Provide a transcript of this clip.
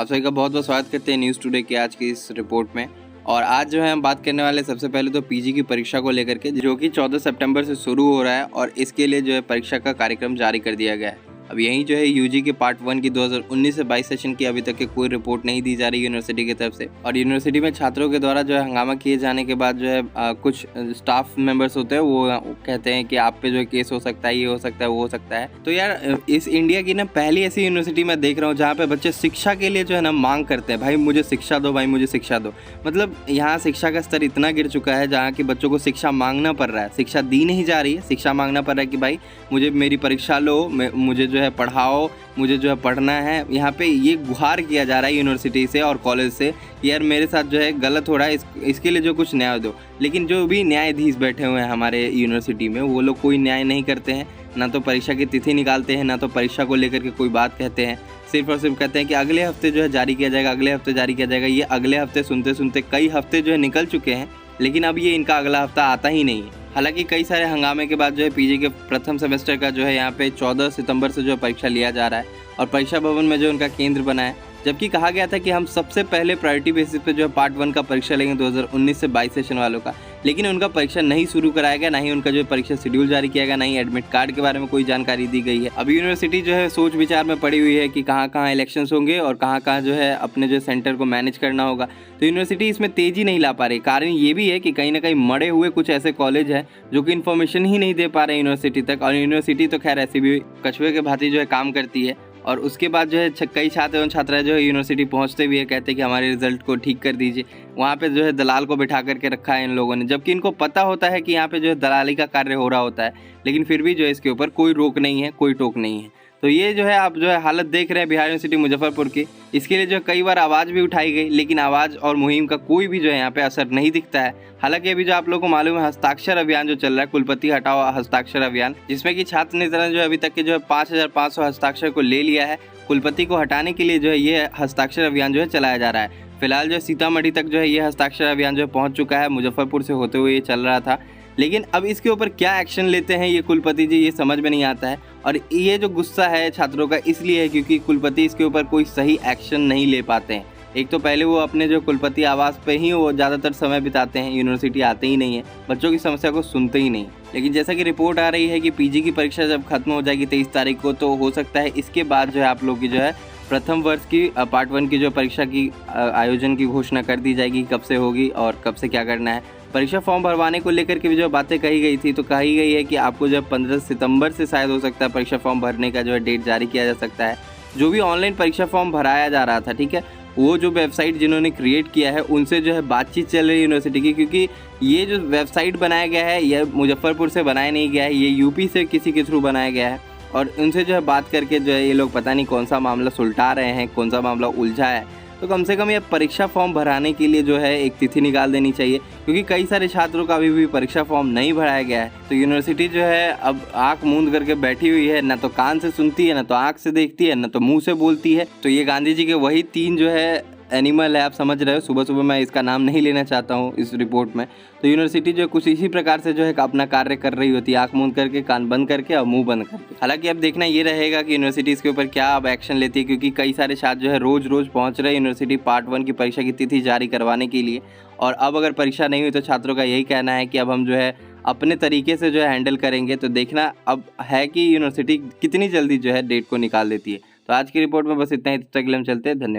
आप सभी का बहुत बहुत स्वागत करते हैं न्यूज़ टुडे के आज की इस रिपोर्ट में। और आज जो है हम बात करने वाले सबसे पहले तो पीजी की परीक्षा को लेकर के, जो कि 14 सितंबर से शुरू हो रहा है और इसके लिए जो है परीक्षा का कार्यक्रम जारी कर दिया गया है। अब यही जो है यूजी के पार्ट 1 की 2019 से 22 सेशन की अभी तक की कोई रिपोर्ट नहीं दी जा रही यूनिवर्सिटी की तरफ से। और यूनिवर्सिटी में छात्रों के द्वारा जो है हंगामा किए जाने के बाद जो है कुछ स्टाफ मेंबर्स होते हैं वो कहते हैं कि आप पे जो है केस हो सकता है, ये हो सकता है, वो हो सकता है। तो यार इस इंडिया की ना पहली ऐसी यूनिवर्सिटी मैं देख रहा हूँ जहाँ पे बच्चे शिक्षा के लिए जो है ना मांग करते हैं, भाई मुझे शिक्षा दो, भाई मुझे शिक्षा दो। मतलब यहाँ शिक्षा का स्तर इतना गिर चुका है जहाँ की बच्चों को शिक्षा मांगना पड़ रहा है, शिक्षा दी नहीं जा रही है, शिक्षा मांगना पड़ रहा है कि भाई मुझे मेरी परीक्षा लो, मुझे जो है पढ़ाओ, मुझे जो है पढ़ना है। यहाँ पे ये गुहार किया जा रहा है यूनिवर्सिटी से और कॉलेज से कि यार मेरे साथ जो है गलत हो रहा है, इसके लिए जो कुछ न्याय दो। लेकिन जो भी न्यायाधीश बैठे हुए हैं हमारे यूनिवर्सिटी में, वो लोग कोई न्याय नहीं करते हैं, ना तो परीक्षा की तिथि निकालते हैं, ना तो परीक्षा को लेकर के कोई बात कहते हैं। सिर्फ और सिर्फ कहते हैं कि अगले हफ्ते जो है जारी किया जाएगा, अगले हफ्ते जारी किया जाएगा। ये अगले हफ्ते सुनते सुनते कई हफ्ते जो है निकल चुके हैं, लेकिन अब ये इनका अगला हफ्ता आता ही नहीं है। हालांकि कई सारे हंगामे के बाद जो है पीजी के प्रथम सेमेस्टर का जो है यहाँ पे 14 सितंबर से जो है परीक्षा लिया जा रहा है और परीक्षा भवन में जो उनका केंद्र बना है। जबकि कहा गया था कि हम सबसे पहले प्रायोरिटी बेसिस पे जो है पार्ट 1 का परीक्षा लेंगे 2019 से 22 सेशन वालों का, लेकिन उनका परीक्षा नहीं शुरू कराया गया, ना ही उनका जो है परीक्षा शेड्यूल जारी किया गया, ना ही एडमिट कार्ड के बारे में कोई जानकारी दी गई है। अभी यूनिवर्सिटी जो है सोच विचार में पड़ी हुई है कि कहाँ कहाँ इलेक्शंस होंगे और कहाँ कहाँ जो है अपने जो सेंटर को मैनेज करना होगा। तो यूनिवर्सिटी इसमें तेजी नहीं ला पा रही। कारण ये भी है कि कहीं ना कहीं मरे हुए कुछ ऐसे कॉलेज हैं जो कि इन्फॉर्मेशन ही नहीं दे पा रहे यूनिवर्सिटी तक। और यूनिवर्सिटी तो खैर ऐसी भी कछुए के भांति जो है काम करती है। और उसके बाद जो है कई छात्र एवं छात्राएं जो है यूनिवर्सिटी पहुंचते भी है, कहते हैं कि हमारे रिजल्ट को ठीक कर दीजिए। वहाँ पे जो है दलाल को बिठा करके रखा है इन लोगों ने, जबकि इनको पता होता है कि यहाँ पे जो है दलाली का कार्य हो रहा होता है, लेकिन फिर भी जो है इसके ऊपर कोई रोक नहीं है, कोई टोक नहीं है। तो ये जो है आप जो है हालत देख रहे हैं बिहार यूनिवर्सिटी मुजफ्फरपुर की। इसके लिए जो कई बार आवाज़ भी उठाई गई, लेकिन आवाज़ और मुहिम का कोई भी जो है यहाँ पे असर नहीं दिखता है। हालांकि अभी जो आप लोगों को मालूम है हस्ताक्षर अभियान जो चल रहा है, कुलपति हटाओ हस्ताक्षर अभियान, जिसमें कि छात्र नेता ने जो अभी तक के जो है 5500 हस्ताक्षर को ले लिया है। कुलपति को हटाने के लिए जो है ये हस्ताक्षर अभियान जो है चलाया जा रहा है। फिलहाल जो सीतामढ़ी तक जो है ये हस्ताक्षर अभियान जो है पहुँच चुका है, मुजफ्फरपुर से होते हुए ये चल रहा था। लेकिन अब इसके ऊपर क्या एक्शन लेते हैं ये कुलपति जी, ये समझ में नहीं आता है। और ये जो गुस्सा है छात्रों का इसलिए है क्योंकि कुलपति इसके ऊपर कोई सही एक्शन नहीं ले पाते हैं। एक तो पहले वो अपने जो कुलपति आवास पे ही वो ज़्यादातर समय बिताते हैं, यूनिवर्सिटी आते ही नहीं है, बच्चों की समस्या को सुनते ही नहीं। लेकिन जैसा कि रिपोर्ट आ रही है कि पीजी की परीक्षा जब खत्म हो जाएगी 23 तारीख को, तो हो सकता है इसके बाद जो है आप लोग की जो है प्रथम वर्ष की पार्ट 1 की जो परीक्षा की आयोजन की घोषणा कर दी जाएगी, कब से होगी और कब से क्या करना है। परीक्षा फॉर्म भरवाने को लेकर के भी जो बातें कही गई थी, तो कही गई है कि आपको जब 15 सितंबर से शायद हो सकता है परीक्षा फॉर्म भरने का जो है डेट जारी किया जा सकता है। जो भी ऑनलाइन परीक्षा फॉर्म भराया जा रहा था, ठीक है, वो जो वेबसाइट जिन्होंने क्रिएट किया है उनसे जो है बातचीत चल रही है यूनिवर्सिटी की, क्योंकि ये जो वेबसाइट बनाया गया है यह मुजफ्फरपुर से बनाया नहीं गया है, ये यूपी से किसी के थ्रू बनाया गया है। और उनसे जो है बात करके जो है ये लोग पता नहीं कौन सा मामला सुलझा रहे हैं, कौन सा मामला उलझा है। तो कम से कम ये परीक्षा फॉर्म भराने के लिए जो है एक तिथि निकाल देनी चाहिए, क्योंकि कई सारे छात्रों का अभी भी परीक्षा फॉर्म नहीं भराया गया है। तो यूनिवर्सिटी जो है अब आंख मूंद करके बैठी हुई है, ना तो कान से सुनती है, ना तो आंख से देखती है, ना तो मुंह से बोलती है। तो ये गांधी जी के वही 3 जो है एनिमल है, आप समझ रहे हो। सुबह सुबह मैं इसका नाम नहीं लेना चाहता हूँ इस रिपोर्ट में। तो यूनिवर्सिटी जो है कुछ इसी प्रकार से जो है अपना कार्य कर रही होती है, आंख मूंद करके, कान बंद करके और मुंह बंद करके। हालांकि अब देखना ये रहेगा कि यूनिवर्सिटी इसके ऊपर क्या अब एक्शन लेती है, क्योंकि कई सारे छात्र जो है रोज़ पहुँच रहे हैं यूनिवर्सिटी पार्ट 1 की परीक्षा की तिथि जारी करवाने के लिए। और अब अगर परीक्षा नहीं हुई तो छात्रों का यही कहना है कि अब हम जो है अपने तरीके से जो है हैंडल करेंगे। तो देखना अब है कि यूनिवर्सिटी कितनी जल्दी जो है डेट को निकाल देती है। तो आज की रिपोर्ट में बस इतना ही, तब तक के लिए हम चलते हैं। धन्यवाद।